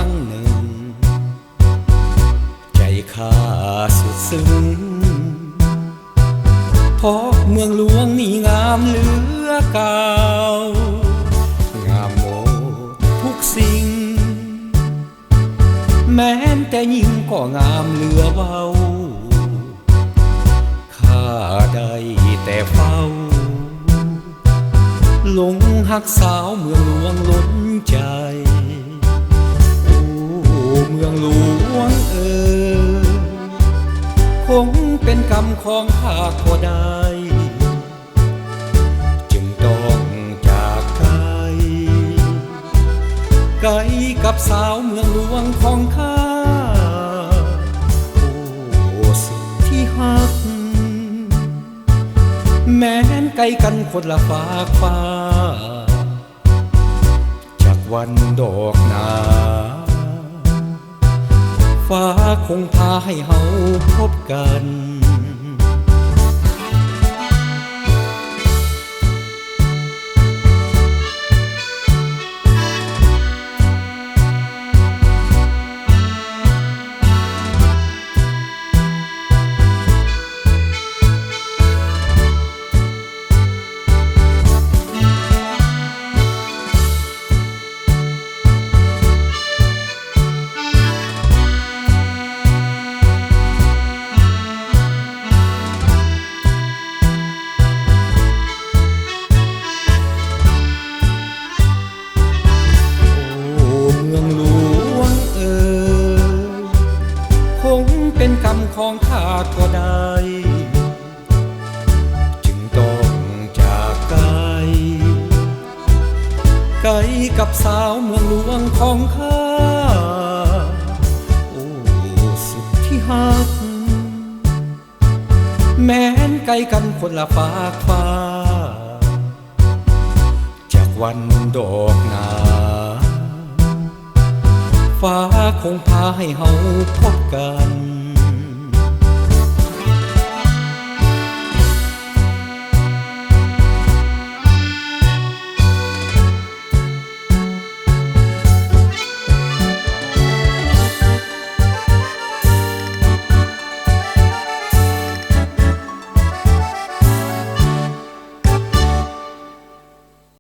รั้งหนึ่งใจข้าสุดซึ้งเพราะเมืองหลวงนี่งามเหลือเก่างามโมทุกสิ่งแม้แต่ยิ่งก็งามเหลือเบาข้าได้แต่เฝ้าหลงหักสาวเมืองหลวงล้นใจโอ้เมืองหลวงคงเป็นกรรมของข้าก็ได้จึงต้องจากไกลไกลกับสาวเมืองหลวงของข้าโอ้สุดที่หักแม้นไกลกันคนละฝากฟ้าจากวันดอกนาฟ้าคงพาให้เฮาพบกันเป็นกรรมของข้าก็ได้จึงต้องจากไกลไกลกับสาวเมืองหลวงของข้าโอ้สุดที่หักแม้นไกลกันคนละฝากฟ้าจากวันดอกนาฟ้าคงพาให้เฮาพบกัน